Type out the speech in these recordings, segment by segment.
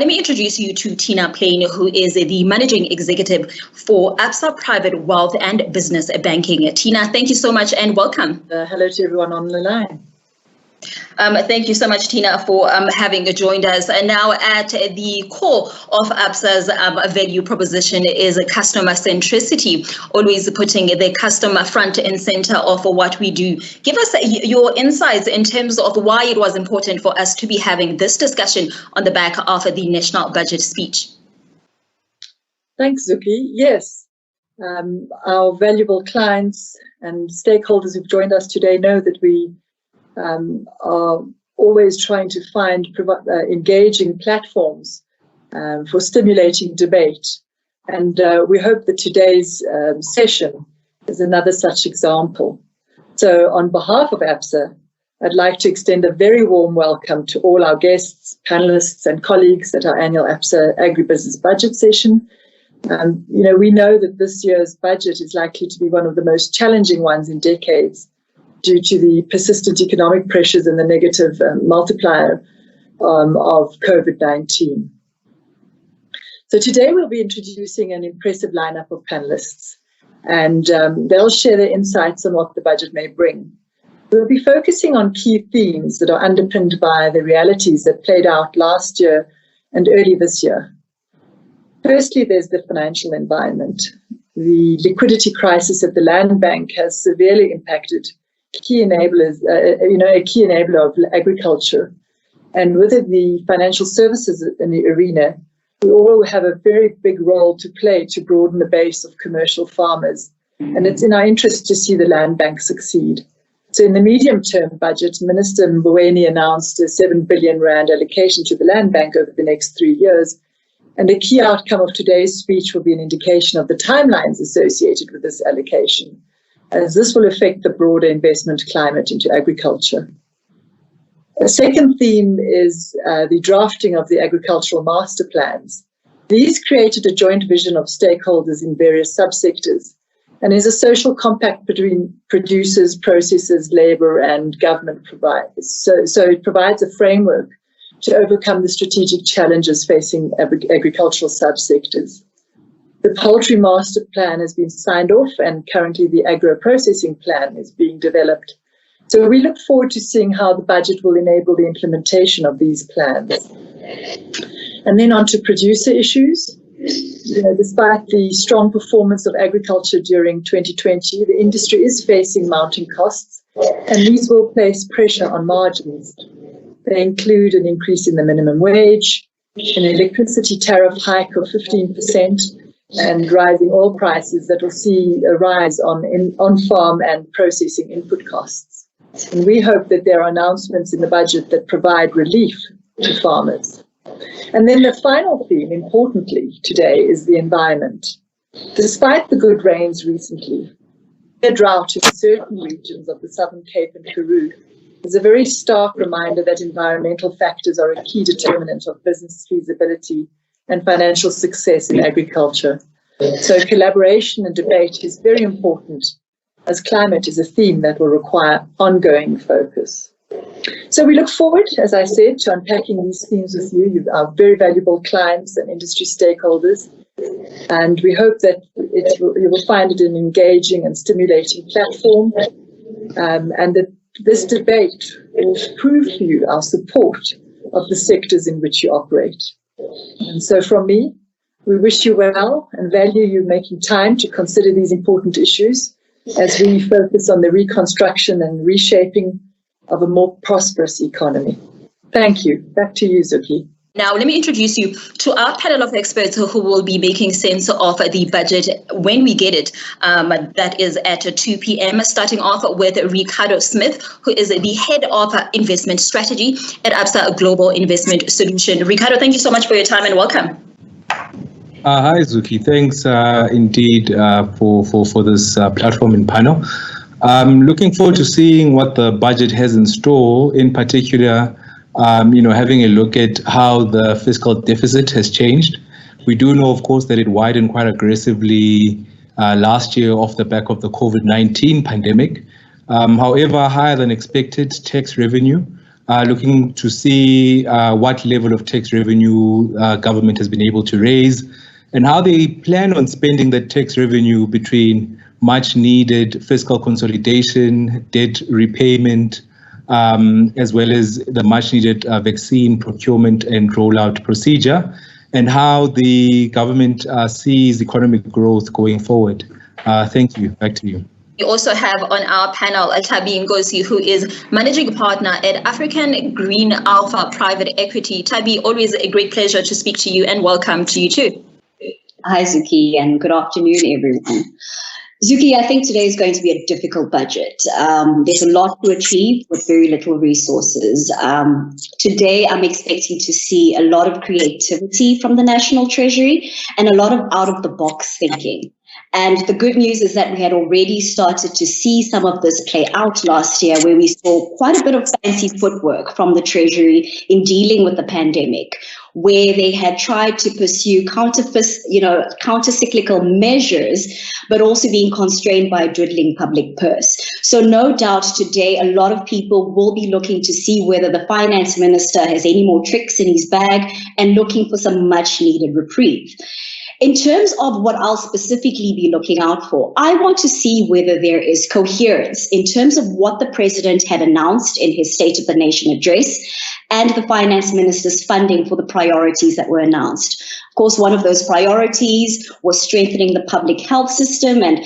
let me introduce you to Tina Plain, who is the Managing Executive for Absa Private Wealth and Business Banking. Tina, thank you so much and welcome. Hello to everyone on the line. Thank you so much, Tina, for having joined us. And now at the core of Absa's value proposition is customer centricity, always putting the customer front and center of what we do. Give us your insights in terms of why it was important for us to be having this discussion on the back of the national budget speech. Thanks, Zuki. Yes, our valuable clients and stakeholders who've joined us today know that we are always trying to find engaging platforms for stimulating debate. And we hope that today's session is another such example. So on behalf of Absa, I'd like to extend a very warm welcome to all our guests, panelists and colleagues at our annual Absa AgriBusiness budget session. We know that this year's budget is likely to be one of the most challenging ones in decades, due to the persistent economic pressures and the negative multiplier of COVID-19. So today we'll be introducing an impressive lineup of panelists, and they'll share their insights on what the budget may bring. We'll be focusing on key themes that are underpinned by the realities that played out last year and early this year. Firstly, there's the financial environment. The liquidity crisis at the land bank has severely impacted a key enabler of agriculture. And within the financial services in the arena, we all have a very big role to play to broaden the base of commercial farmers. And it's in our interest to see the land bank succeed. So in the medium-term budget, Minister Mboweni announced a 7 billion rand allocation to the land bank over the next 3 years. And a key outcome of today's speech will be an indication of the timelines associated with this allocation, as this will affect the broader investment climate into agriculture. A second theme is the drafting of the agricultural master plans. These created a joint vision of stakeholders in various subsectors and is a social compact between producers, processors, labour and government providers. So it provides a framework to overcome the strategic challenges facing agricultural subsectors. The poultry master plan has been signed off and currently the agro-processing plan is being developed. So we look forward to seeing how the budget will enable the implementation of these plans. And then on to producer issues. Despite the strong performance of agriculture during 2020, the industry is facing mounting costs, and these will place pressure on margins. They include an increase in the minimum wage, an electricity tariff hike of 15%, and rising oil prices that will see a rise on-farm and processing input costs. And we hope that there are announcements in the budget that provide relief to farmers. And then the final theme, importantly, today is the environment. Despite the good rains recently, the drought in certain regions of the Southern Cape and Karoo is a very stark reminder that environmental factors are a key determinant of business feasibility and financial success in agriculture. So collaboration and debate is very important, as climate is a theme that will require ongoing focus. So we look forward, as I said, to unpacking these themes with you, our very valuable clients and industry stakeholders. And we hope that you will find it an engaging and stimulating platform, and that this debate will prove to you our support of the sectors in which you operate. And so from me, we wish you well and value you making time to consider these important issues as we focus on the reconstruction and reshaping of a more prosperous economy. Thank you. Back to you, Zuki. Now, let me introduce you to our panel of experts who will be making sense of the budget when we get it. That is at 2 p.m., starting off with Ricardo Smith, who is the head of investment strategy at Absa Global Investment Solution. Ricardo, thank you so much for your time and welcome. Hi, Zuki. Thanks indeed for this platform and panel. Looking forward to seeing what the budget has in store, in particular, having a look at how the fiscal deficit has changed. We do know, of course, that it widened quite aggressively last year off the back of the COVID-19 pandemic. However, higher than expected tax revenue looking to see what level of tax revenue government has been able to raise, and how they plan on spending that tax revenue between much needed fiscal consolidation, debt repayment, as well as the much needed vaccine procurement and rollout procedure, and how the government sees economic growth going forward. Thank you. Back to you. We also have on our panel Tabi Ngosi, who is managing partner at African Green Alpha Private Equity. Tabi, always a great pleasure to speak to you, and welcome to you too. Hi, Zuki, and good afternoon, everyone. Zuki, I think today is going to be a difficult budget. There's a lot to achieve with very little resources. Today, I'm expecting to see a lot of creativity from the National Treasury and a lot of out-of-the-box thinking. And the good news is that we had already started to see some of this play out last year, where we saw quite a bit of fancy footwork from the Treasury in dealing with the pandemic, where they had tried to pursue counter-cyclical measures, but also being constrained by a dwindling public purse. So no doubt today, a lot of people will be looking to see whether the finance minister has any more tricks in his bag and looking for some much needed reprieve. In terms of what I'll specifically be looking out for, I want to see whether there is coherence in terms of what the president had announced in his State of the Nation address and the finance minister's funding for the priorities that were announced. Of course, one of those priorities was strengthening the public health system and,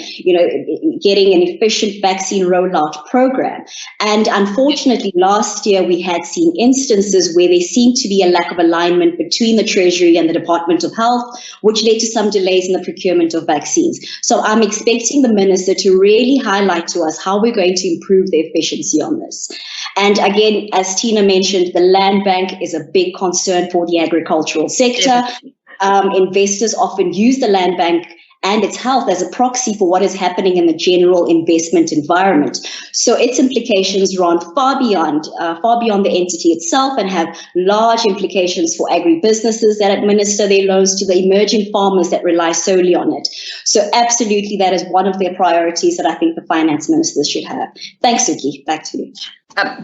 getting an efficient vaccine rollout program. And unfortunately, last year we had seen instances where there seemed to be a lack of alignment between the Treasury and the Department of Health, which led to some delays in the procurement of vaccines. So I'm expecting the minister to really highlight to us how we're going to improve the efficiency on this. And again, as Tina mentioned, the land bank is a big concern for the agricultural sector. Investors often use the land bank and its health as a proxy for what is happening in the general investment environment. So its implications run far beyond the entity itself and have large implications for agribusinesses that administer their loans to the emerging farmers that rely solely on it. So absolutely, that is one of their priorities that I think the finance minister should have. Thanks, Suki. Back to you.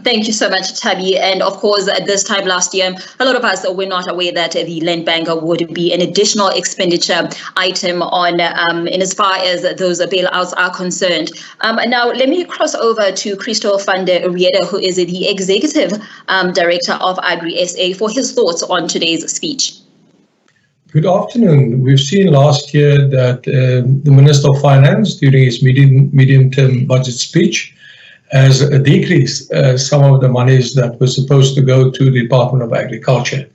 Thank you so much, Tabi. And of course, at this time last year, a lot of us were not aware that the land bank would be an additional expenditure item on in as far as those bailouts are concerned. Now, let me cross over to Christo van der Riede, who is the Executive Director of AgriSA, for his thoughts on today's speech. Good afternoon. We've seen last year that the Minister of Finance, during his medium-term budget speech, has decreased some of the monies that were supposed to go to the Department of Agriculture.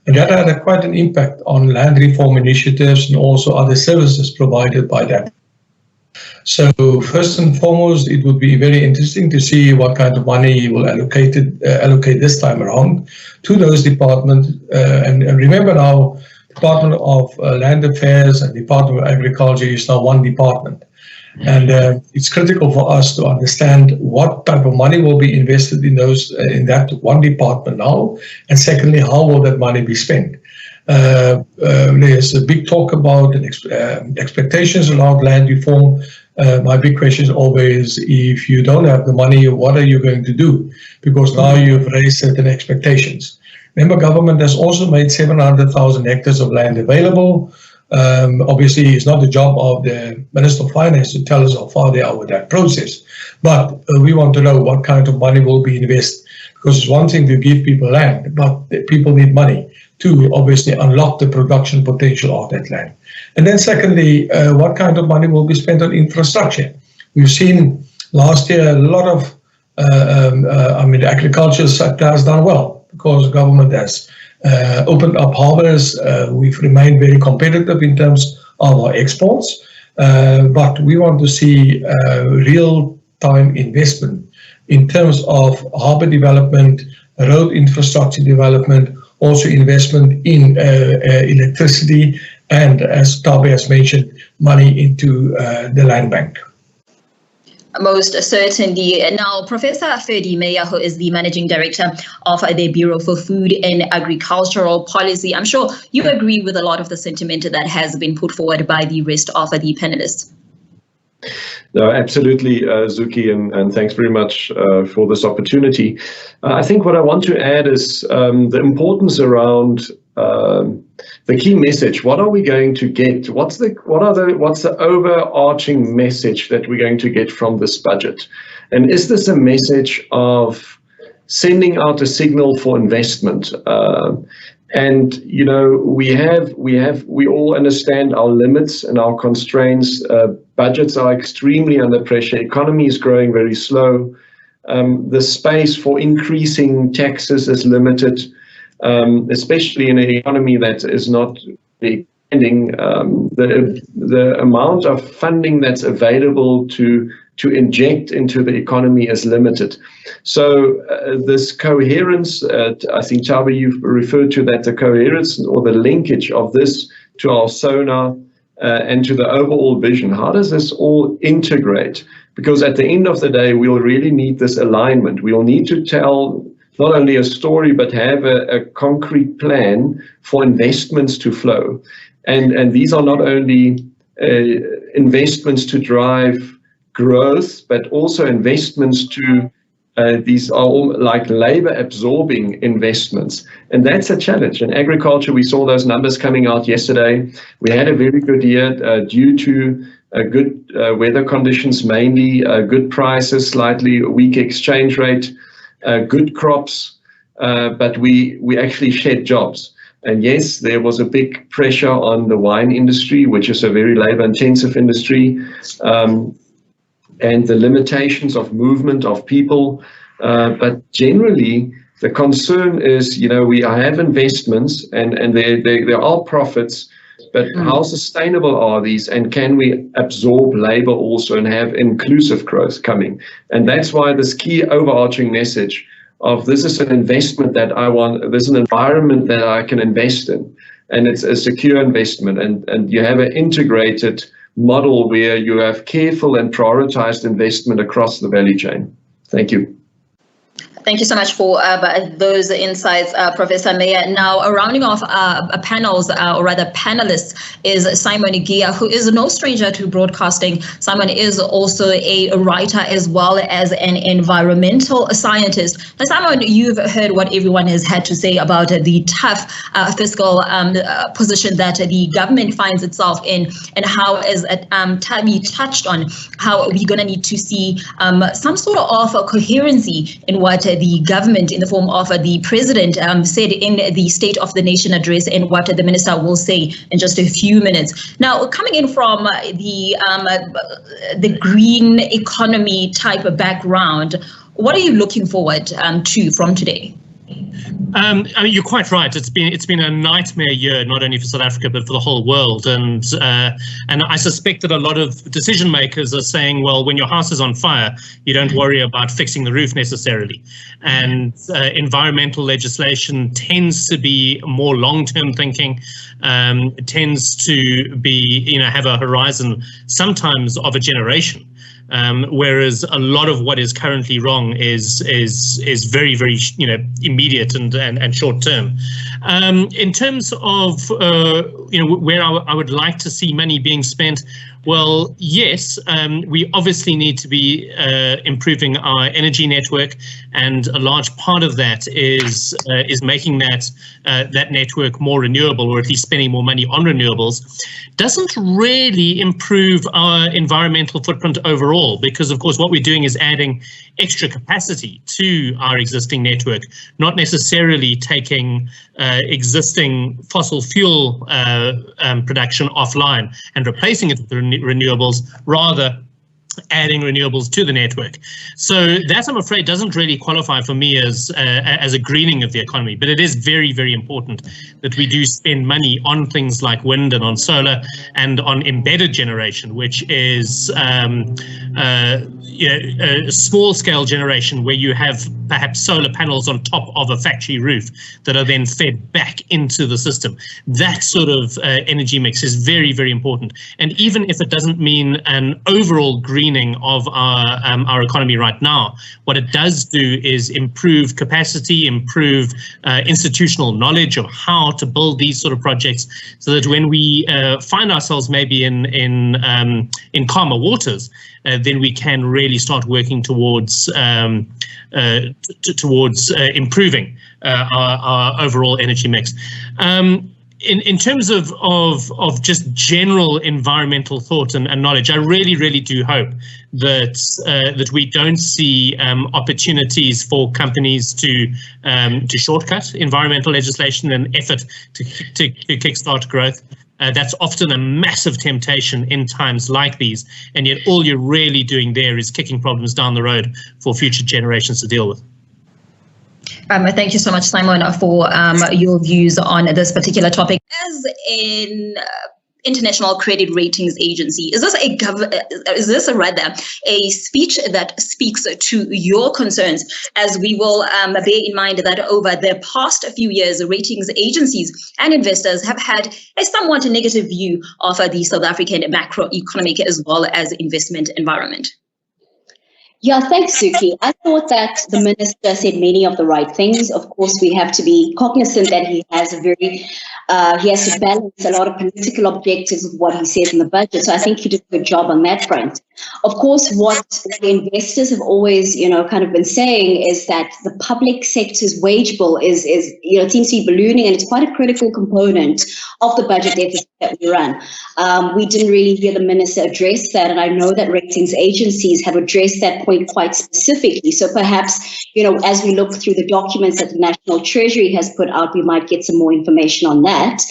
And that had quite an impact on land reform initiatives and also other services provided by that. So first and foremost, it would be very interesting to see what kind of money he will allocate this time around to those departments. And remember now, Department of Land Affairs and Department of Agriculture is now one department. And it's critical for us to understand what type of money will be invested in that one department now, and secondly, how will that money be spent? There's a big talk about expectations around land reform. My big question is always, if you don't have the money, what are you going to do? Because now you've raised certain expectations. Remember, government has also made 700,000 hectares of land available. Obviously, it's not the job of the Minister of Finance to tell us how far they are with that process. But we want to know what kind of money will be invested. Because it's one thing to give people land, but people need money to obviously unlock the production potential of that land. And then secondly, what kind of money will be spent on infrastructure? We've seen last year a lot of, the agriculture sector has done well because government has opened up harbors. We've remained very competitive in terms of our exports, but we want to see real-time investment in terms of harbor development, road infrastructure development, also investment in electricity, and as Tabi has mentioned, money into the land bank. Most certainly. Now, Professor Ferdi Meyer, who is the Managing Director of the Bureau for Food and Agricultural Policy, I'm sure you agree with a lot of the sentiment that has been put forward by the rest of the panelists. No, absolutely, Zuki, and thanks very much for this opportunity. I think what I want to add is the importance around the key message. What are we going to get? What's the overarching message that we're going to get from this budget? And is this a message of sending out a signal for investment? And you know, we all understand our limits and our constraints. Budgets are extremely under pressure. Economy is growing very slow. The space for increasing taxes is limited, especially in an economy that is not expanding. The amount of funding that's available to inject into the economy is limited. So this coherence, I think, Thaba, you've referred to that, the coherence or the linkage of this to our sonar and to the overall vision. How does this all integrate? Because at the end of the day, we'll really need this alignment. We'll need to tell not only a story, but have a concrete plan for investments to flow. And these are not only investments to drive growth, but also investments to, these are all like labor absorbing investments. And that's a challenge. In agriculture, we saw those numbers coming out yesterday. We had a very good year due to good weather conditions, mainly good prices, slightly weak exchange rate, good crops, but we actually shed jobs. And yes, there was a big pressure on the wine industry, which is a very labor intensive industry. And the limitations of movement of people. But generally, the concern is, you know, we have investments and there are profits, but how sustainable are these? And can we absorb labor also and have inclusive growth coming? And that's why this key overarching message of this is an investment that I want, this is an environment that I can invest in. And it's a secure investment. And you have an integrated model where you have careful and prioritized investment across the value chain. Thank you. Thank you so much for those insights, Professor Meyer. Now, rounding off panels, or rather panelists, is Simon Gia, who is no stranger to broadcasting. Simon is also a writer as well as an environmental scientist. Now, Simon, you've heard what everyone has had to say about the tough fiscal position that the government finds itself in, and how, as Tabi touched on, how we're going to need to see some sort of coherency in what the government, in the form of the president, said in the State of the Nation address, and what the minister will say in just a few minutes. Now, coming in from the green economy type of background, what are you looking forward to from today? I mean, you're quite right. It's been a nightmare year, not only for South Africa but for the whole world. And I suspect that a lot of decision makers are saying, well, when your house is on fire, you don't worry about fixing the roof necessarily. And environmental legislation tends to be more long-term thinking. Tends to be, have a horizon sometimes of a generation. Whereas a lot of what is currently wrong is very, very immediate and short term. In terms of where I would like to see money being spent, well, yes, we obviously need to be improving our energy network, and a large part of that is making that network more renewable, or at least spending more money on renewables. Doesn't really improve our environmental footprint overall, because of course what we're doing is adding extra capacity to our existing network, not necessarily taking existing fossil fuel production offline and replacing it with renewables, rather adding renewables to the network. So that, I'm afraid, doesn't really qualify for me as a greening of the economy, but it is very, very important that we do spend money on things like wind and on solar and on embedded generation, which is a small-scale generation where you have perhaps solar panels on top of a factory roof that are then fed back into the system. That sort of energy mix is very, very important. And even if it doesn't mean an overall green greening of our economy right now. What it does do is improve capacity, improve institutional knowledge of how to build these sort of projects, so that when we find ourselves maybe in calmer waters, then we can really start working towards improving our overall energy mix. In terms of just general environmental thought and knowledge, I really do hope that we don't see opportunities for companies to shortcut environmental legislation in an effort to kickstart growth. That's often a massive temptation in times like these, and yet all you're really doing there is kicking problems down the road for future generations to deal with. Thank you so much, Simon, for your views on this particular topic. As an international credit ratings agency, is this a speech that speaks to your concerns? As we will bear in mind that over the past few years, ratings agencies and investors have had a somewhat negative view of the South African macroeconomic as well as investment environment. Yeah, thanks, Suki. I thought that the minister said many of the right things. Of course, we have to be cognizant that he has to balance a lot of political objectives with what he says in the budget. So I think he did a good job on that front. Of course, what the investors have always, kind of been saying is that the public sector's wage bill is seems to be ballooning, and it's quite a critical component of the budget deficit that we run. We didn't really hear the minister address that, and I know that ratings agencies have addressed that point quite specifically. So perhaps, as we look through the documents that the National Treasury has put out, we might get some more information on that.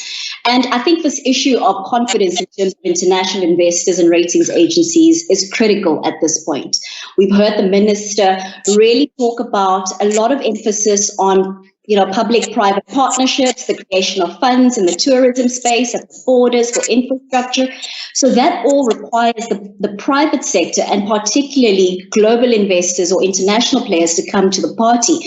And I think this issue of confidence in terms of international investors and ratings agencies is critical at this point. We've heard the minister really talk about a lot of emphasis on public-private partnerships, the creation of funds in the tourism space, at the borders for infrastructure. So that all requires the private sector, and particularly global investors or international players, to come to the party.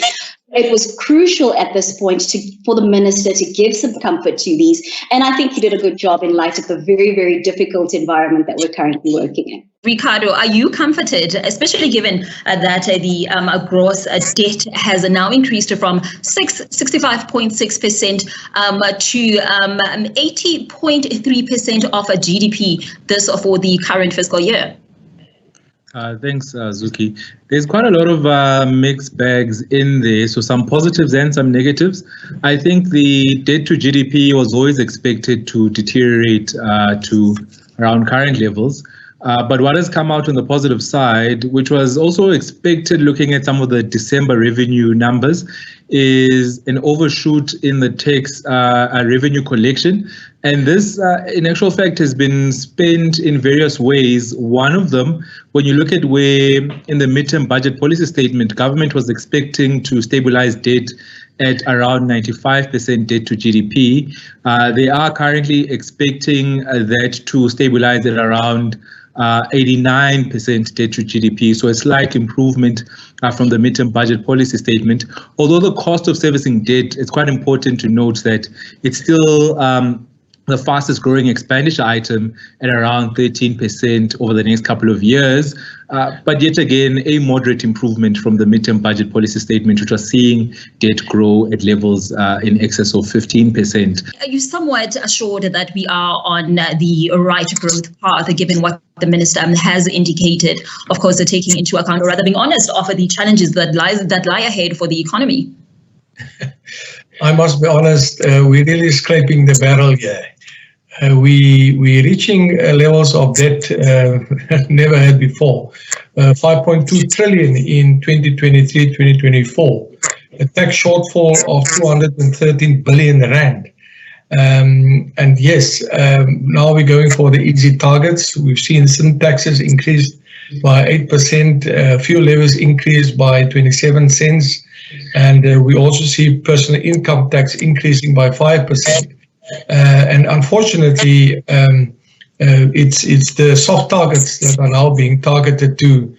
It was crucial at this point for the minister to give some comfort to these. And I think he did a good job in light of the very, very difficult environment that we're currently working in. Ricardo, are you comforted, especially given that the gross debt has now increased from 65.6% to 80.3% of GDP, this for the current fiscal year? Thanks, Zuki. There's quite a lot of mixed bags in there, so some positives and some negatives. I think the debt to GDP was always expected to deteriorate to around current levels. But what has come out on the positive side, which was also expected looking at some of the December revenue numbers, is an overshoot in the tax revenue collection. And this, in actual fact, has been spent in various ways. One of them, when you look at where in the midterm budget policy statement, government was expecting to stabilize debt at around 95% debt to GDP. They are currently expecting that to stabilize at around 89% debt to GDP, so a slight improvement from the midterm budget policy statement. Although the cost of servicing debt, it's quite important to note that it's still the fastest growing expenditure item at around 13% over the next couple of years. But yet again, a moderate improvement from the midterm budget policy statement, which was seeing debt grow at levels in excess of 15%. Are you somewhat assured that we are on the right growth path, given what the minister has indicated, of course, taking into account, or rather being honest, of the challenges that lie ahead for the economy? I must be honest, we're really scraping the barrel here. We're reaching levels of debt never had before. 5.2 trillion in 2023-2024. A tax shortfall of 213 billion rand. And yes, now we're going for the easy targets. We've seen some taxes increased by 8%, fuel levies increased by 27 cents, and we also see personal income tax increasing by 5%. And unfortunately, it's the soft targets that are now being targeted to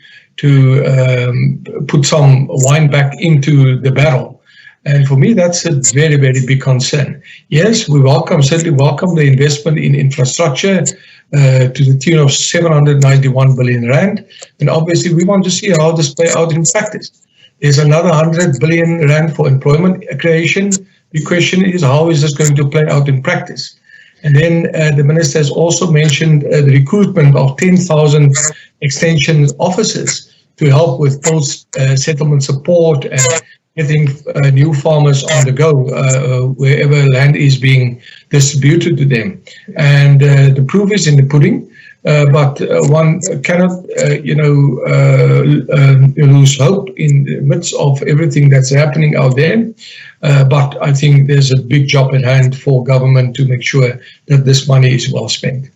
put some wine back into the barrel. And for me, that's a very, very big concern. Yes, we certainly welcome the investment in infrastructure. to the tune of 791 billion rand. And obviously, we want to see how this play out in practice. There's another 100 billion rand for employment creation. The question is, how is this going to play out in practice? And then the minister has also mentioned the recruitment of 10,000 extension officers to help with post-settlement support and getting new farmers on the go wherever land is being distributed to them. And the proof is in the pudding, but one cannot, lose hope in the midst of everything that's happening out there. But I think there's a big job at hand for government to make sure that this money is well spent.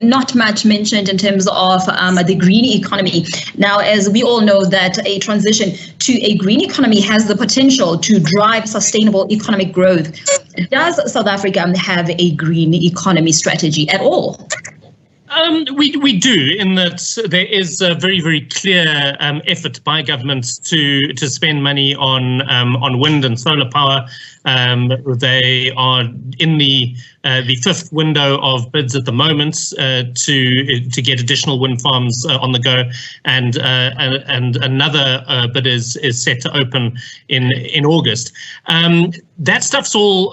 Not much mentioned in terms of the green economy. Now, as we all know, that a transition to a green economy has the potential to drive sustainable economic growth. Does South Africa have a green economy strategy at all? We do, in that there is a very, very clear effort by governments to spend money on wind and solar power. They are in the fifth window of bids at the moment to get additional wind farms on the go, and another bid is set to open in August. That stuff's all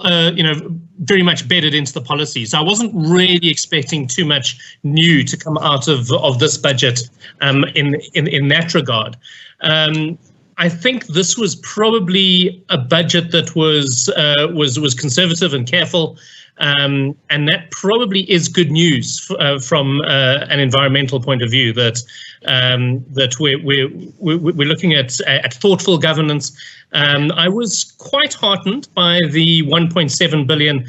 very much bedded into the policy. So I wasn't really expecting too much new to come out of this budget in that regard. I think this was probably a budget that was conservative and careful, and that probably is good news from an environmental point of view. That we're looking at thoughtful governance. I was quite heartened by the 1.7 billion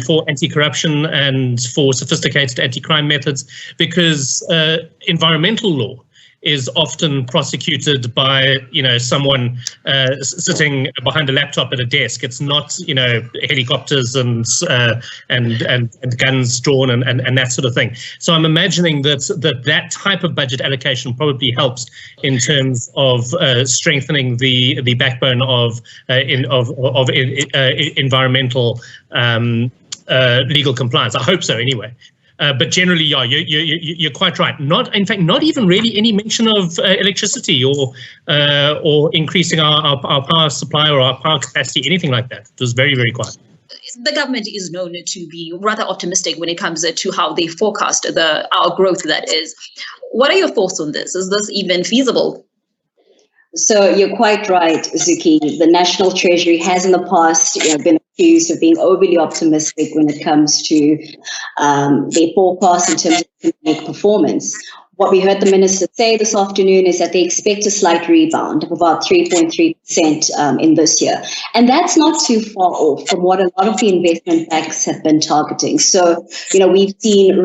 for anti-corruption and for sophisticated anti-crime methods, because environmental law is often prosecuted by someone sitting behind a laptop at a desk. It's not helicopters and guns drawn and that sort of thing. So I'm imagining that type of budget allocation probably helps in terms of strengthening the backbone of environmental legal compliance. I hope so anyway. But generally, yeah, you're quite right. In fact, not even really any mention of electricity or increasing our power supply or our power capacity, anything like that. It was very, very quiet. The government is known to be rather optimistic when it comes to how they forecast our growth, that is. What are your thoughts on this? Is this even feasible? So you're quite right, Zuki. The National Treasury has in the past been accused of being overly optimistic when it comes to their forecast in terms of economic performance. What we heard the minister say this afternoon is that they expect a slight rebound of about 3.3% in this year. And that's not too far off from what a lot of the investment banks have been targeting. So, we've seen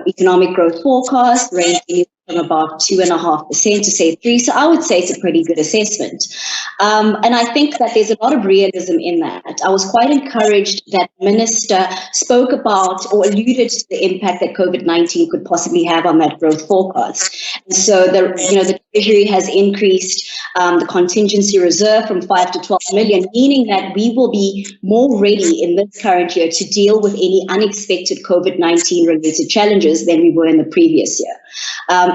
economic growth forecast ranging from about 2.5% to say 3%. So I would say it's a pretty good assessment. And I think that there's a lot of realism in that. I was quite encouraged that the minister spoke about or alluded to the impact that COVID-19 could possibly have on that growth forecast. And so the Treasury has increased the contingency reserve from 5 to 12 million, meaning that we will be more ready in this current year to deal with any unexpected COVID-19 related challenges than we were in the previous year.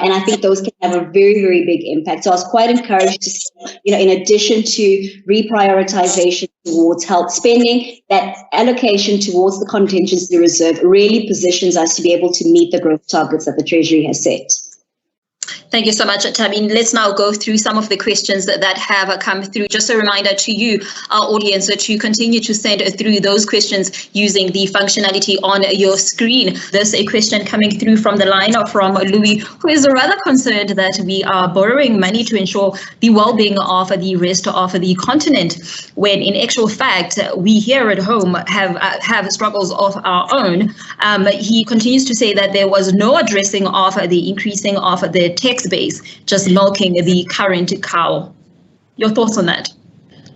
And I think those can have a very, very big impact. So I was quite encouraged to see, in addition to reprioritization towards health spending, that allocation towards the contingency reserve really positions us to be able to meet the growth targets that the Treasury has set. Thank you so much, Tamin. Let's now go through some of the questions that have come through. Just a reminder to you, our audience, to continue to send through those questions using the functionality on your screen. There's a question coming through from the line from Louis, who is rather concerned that we are borrowing money to ensure the well-being of the rest of the continent, when in actual fact, we here at home have struggles of our own. He continues to say that there was no addressing of the increasing of the tax base, just milking the current cow. Your thoughts on that?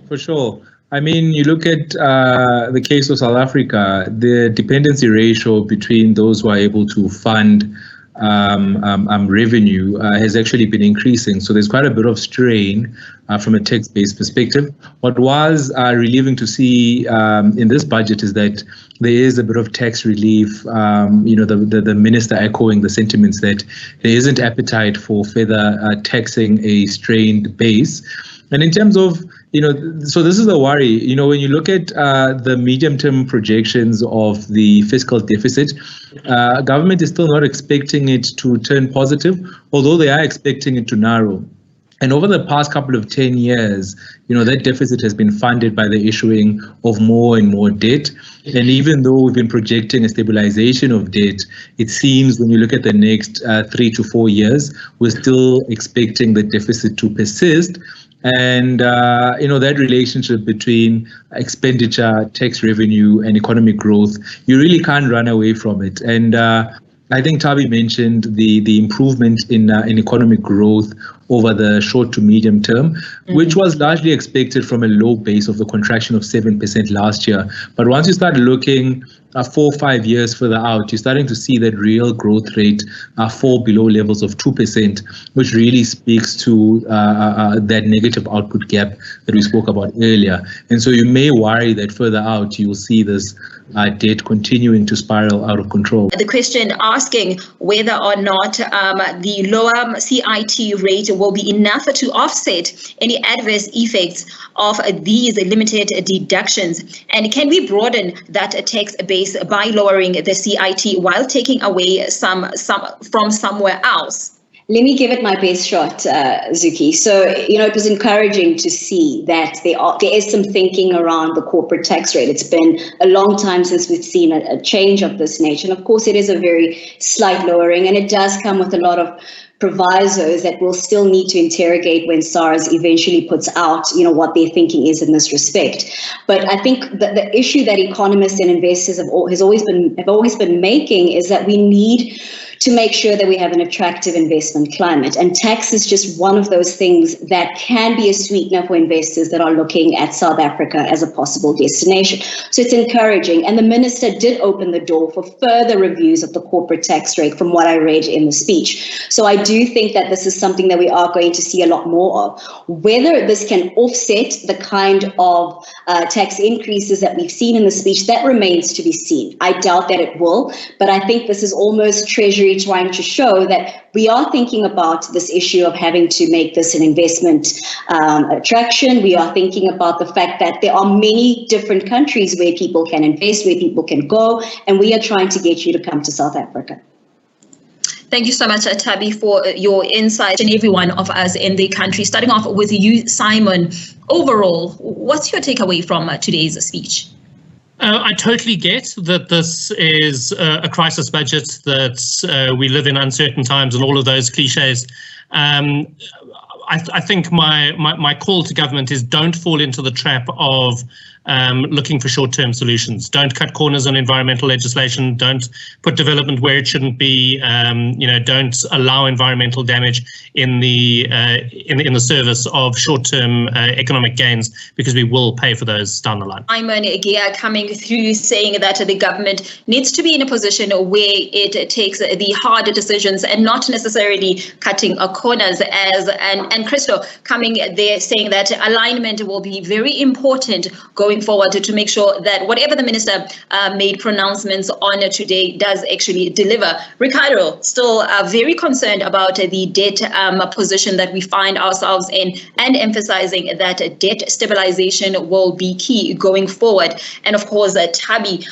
For sure. I mean, you look at the case of South Africa, the dependency ratio between those who are able to fund revenue has actually been increasing. So there's quite a bit of strain from a tax-based perspective. What was relieving to see in this budget is that there is a bit of tax relief. The minister echoing the sentiments that there isn't appetite for further taxing a strained base. And in terms of, so this is a worry, when you look at the medium-term projections of the fiscal deficit, government is still not expecting it to turn positive, although they are expecting it to narrow. And over the past couple of 10 years, that deficit has been funded by the issuing of more and more debt. And even though we've been projecting a stabilization of debt, it seems when you look at the next 3 to 4 years, we're still expecting the deficit to persist. And, that relationship between expenditure, tax revenue, and economic growth, you really can't run away from it. And I think Tabi mentioned the improvement in economic growth over the short to medium term, which was largely expected from a low base of the contraction of 7% last year. But once you start looking 4 or 5 years further out, you're starting to see that real growth rate fall below levels of 2%, which really speaks to that negative output gap that we spoke about earlier. And so you may worry that further out, you will see this debt continuing to spiral out of control. The question asking whether or not the lower CIT rate will be enough to offset any adverse effects of these limited deductions. And can we broaden that tax base by lowering the CIT while taking away some from somewhere else? Let me give it my best shot, Zuki. So, it was encouraging to see that there is some thinking around the corporate tax rate. It's been a long time since we've seen a change of this nature. And of course, it is a very slight lowering, and it does come with a lot of provisos that we'll still need to interrogate when SARS eventually puts out, what their thinking is in this respect. But I think the issue that economists and investors have always been making is that we need to make sure that we have an attractive investment climate. And tax is just one of those things that can be a sweetener for investors that are looking at South Africa as a possible destination. So it's encouraging. And the minister did open the door for further reviews of the corporate tax rate from what I read in the speech. So I do think that this is something that we are going to see a lot more of. Whether this can offset the kind of tax increases that we've seen in the speech, that remains to be seen. I doubt that it will, but I think this is almost Treasury trying to show that we are thinking about this issue of having to make this an investment attraction. We are thinking about the fact that there are many different countries where people can invest, where people can go, and we are trying to get you to come to South Africa. Thank you so much, Tabi, for your insight and every one of us in the country. Starting off with you, Simon. Overall, what's your takeaway from today's speech? I totally get that this is a crisis budget, that we live in uncertain times and all of those cliches. I think my call to government is don't fall into the trap of looking for short-term solutions. Don't cut corners on environmental legislation. Don't put development where it shouldn't be. Don't allow environmental damage in the service of short-term economic gains, because we will pay for those down the line. Simon Gia coming through saying that the government needs to be in a position where it takes the harder decisions and not necessarily cutting corners. And Christo coming there saying that alignment will be very important going forward to make sure that whatever the minister made pronouncements on today does actually deliver. Ricardo, still very concerned about the debt position that we find ourselves in, and emphasizing that debt stabilization will be key going forward. And of course, Tabi,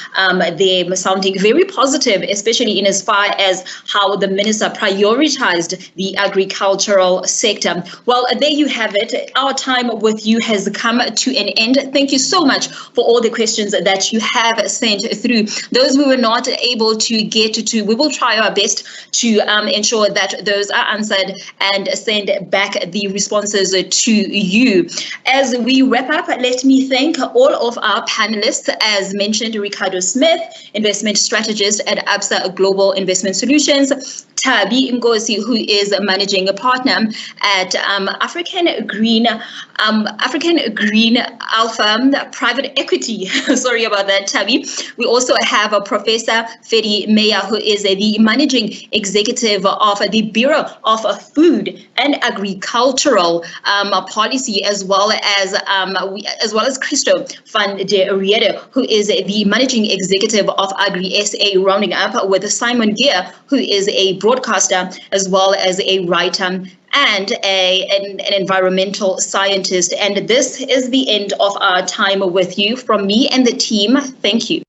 they're sounding very positive, especially in as far as how the minister prioritized the agricultural sector. Well, there you have it. Our time with you has come to an end. Thank you so much for all the questions that you have sent through. Those we were not able to get to, we will try our best to ensure that those are answered and send back the responses to you. As we wrap up, let me thank all of our panelists. As mentioned, Ricardo Smith, investment strategist at Absa Global Investment Solutions, Tabi Ngozi, who is a managing partner at African Green Alpha private equity. Sorry about that, Tabby. We also have Professor Fedi Meyer, who is the Managing Executive of the Bureau of Food and Agricultural Policy, as well as Christo van der Riede, who is the Managing Executive of AgriSA, rounding up with Simon Geer, who is a broadcaster as well as a writer and an environmental scientist. And this is the end of our time with you. From me and the team, thank you.